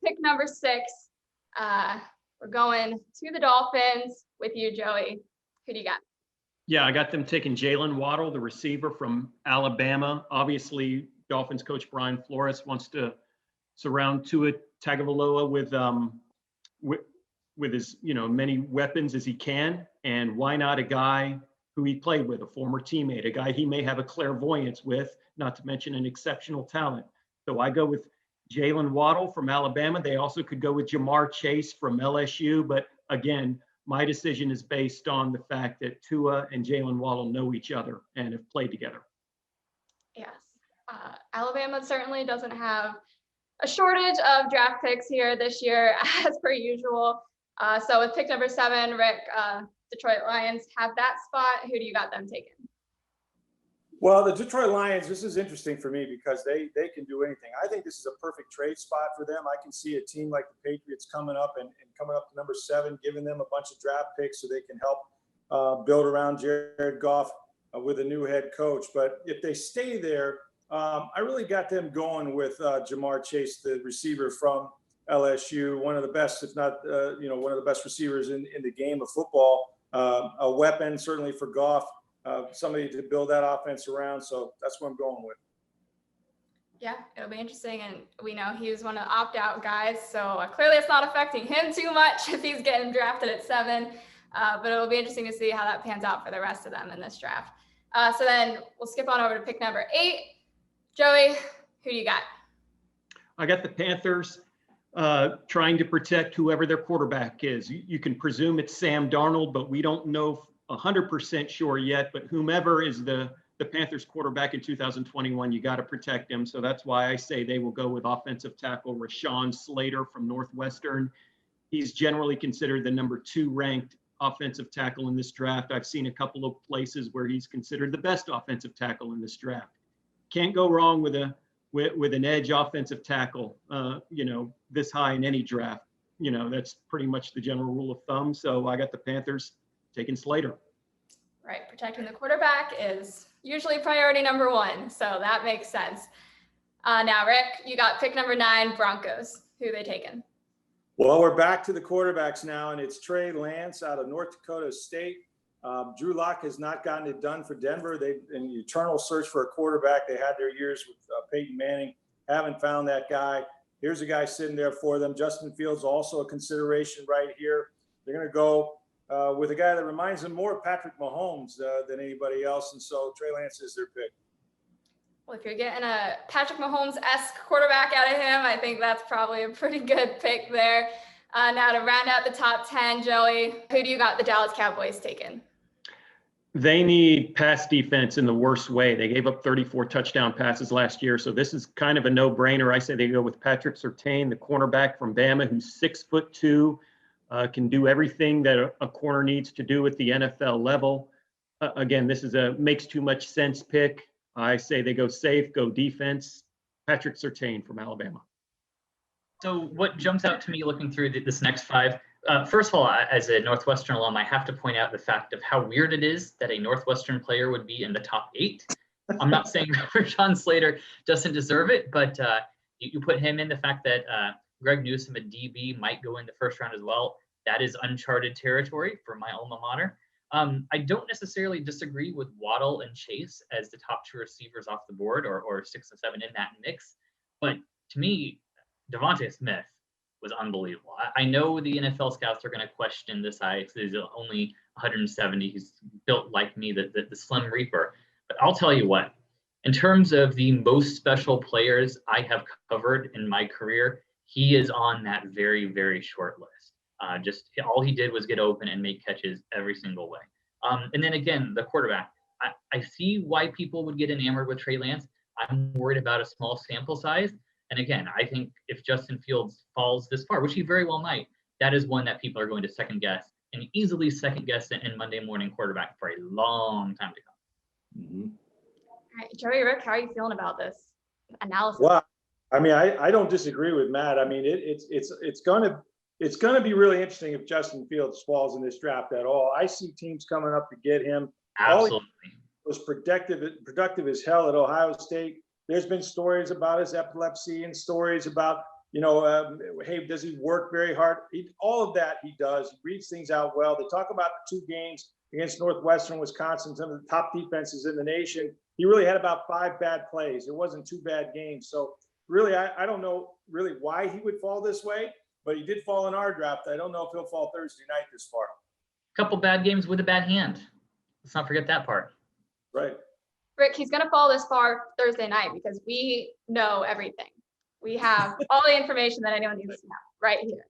pick number 6. We're going to the Dolphins with you, Joey. Who do you got? Yeah, I got them taking Jalen Waddle, the receiver from Alabama. Obviously, Dolphins coach Brian Flores wants to surround Tua Tagovailoa with his, many weapons as he can. And why not a guy who he played with, a former teammate, a guy he may have a clairvoyance with, not to mention an exceptional talent. So I go with Jalen Waddle from Alabama. They also could go with Jamar Chase from LSU. But again, my decision is based on the fact that Tua and Jalen Waddle know each other and have played together. Yes. Alabama certainly doesn't have a shortage of draft picks here this year, as per usual. So with pick number 7, Rick, Detroit Lions have that spot. Who do you got them taking? Well, the Detroit Lions, this is interesting for me because they can do anything. I think this is a perfect trade spot for them. I can see a team like the Patriots coming up and coming up to number 7, giving them a bunch of draft picks so they can help build around Jared Goff with a new head coach. But if they stay there, I really got them going with Jamar Chase, the receiver from LSU, one of the best, if not, one of the best receivers in the game of football, a weapon certainly for Goff. Somebody to build that offense around. So that's what I'm going with. Yeah, it'll be interesting. And we know he was one of the opt-out guys. So clearly it's not affecting him too much if he's getting drafted at 7. But it'll be interesting to see how that pans out for the rest of them in this draft. So then we'll skip on over to pick number 8. Joey, who do you got? I got the Panthers trying to protect whoever their quarterback is. You can presume it's Sam Darnold, but we don't know 100% sure yet, but whomever is the Panthers quarterback in 2021, you got to protect him. So that's why I say they will go with offensive tackle Rashawn Slater from Northwestern. He's generally considered the number 2 ranked offensive tackle in this draft. I've seen a couple of places where he's considered the best offensive tackle in this draft. Can't go wrong with an edge offensive tackle, this high in any draft. That's pretty much the general rule of thumb. So I got the Panthers taking Slater. Right. Protecting the quarterback is usually priority number 1. So that makes sense. Now, Rick, you got pick number 9, Broncos. Who are they taking? Well, we're back to the quarterbacks now, and it's Trey Lance out of North Dakota State. Drew Lock has not gotten it done for Denver. They've in the eternal search for a quarterback. They had their years with Peyton Manning, haven't found that guy. Here's a guy sitting there for them. Justin Fields also a consideration right here. They're going to go with a guy that reminds them more of Patrick Mahomes than anybody else. And so Trey Lance is their pick. Well, if you're getting a Patrick Mahomes-esque quarterback out of him, I think that's probably a pretty good pick there. Now to round out the top 10, Joey, who do you got the Dallas Cowboys taking? They need pass defense in the worst way. They gave up 34 touchdown passes last year. So this is kind of a no-brainer. I say they go with Patrick Surtain, the cornerback from Bama, who's 6'2", can do everything that a corner needs to do at the NFL level. Again, this is makes too much sense pick. I say they go safe, go defense. Patrick Surtain from Alabama. So what jumps out to me looking through this next 5, first of all, as a Northwestern alum, I have to point out the fact of how weird it is that a Northwestern player would be in the top 8. I'm not saying Rashawn Slater doesn't deserve it, but you put him in. The fact that Greg Newsome, a DB, might go in the first round as well, that is uncharted territory for my alma mater. I don't necessarily disagree with Waddle and Chase as the top 2 receivers off the board, or 6 and 7 in that mix. But to me, Devontae Smith was unbelievable. I know the NFL scouts are going to question this size. He's only 170. He's built like me, the Slim Reaper. But I'll tell you what, in terms of the most special players I have covered in my career, he is on that very, very short list. Just all he did was get open and make catches every single way. And then again, the quarterback. I see why people would get enamored with Trey Lance. I'm worried about a small sample size. And again, I think if Justin Fields falls this far, which he very well might, that is one that people are going to second guess and easily second guess in Monday morning quarterback for a long time to come. Mm-hmm. All right, Joey, Rick, how are you feeling about this analysis? Well, I mean, I don't disagree with Matt. I mean, it's going to be really interesting if Justin Fields falls in this draft at all. I see teams coming up to get him. Absolutely. All he was productive as hell at Ohio State. There's been stories about his epilepsy and stories about, hey, does he work very hard? All of that he does. He reads things out well. They talk about the 2 games against Northwestern, Wisconsin, some of the top defenses in the nation. He really had about 5 bad plays. It wasn't 2 bad games. So really, I don't know really why he would fall this way, but he did fall in our draft. I don't know if he'll fall Thursday night this far. Couple bad games with a bad hand. Let's not forget that part. Right. Rick, he's going to fall this far Thursday night because we know everything. We have all the information that anyone needs to know right here.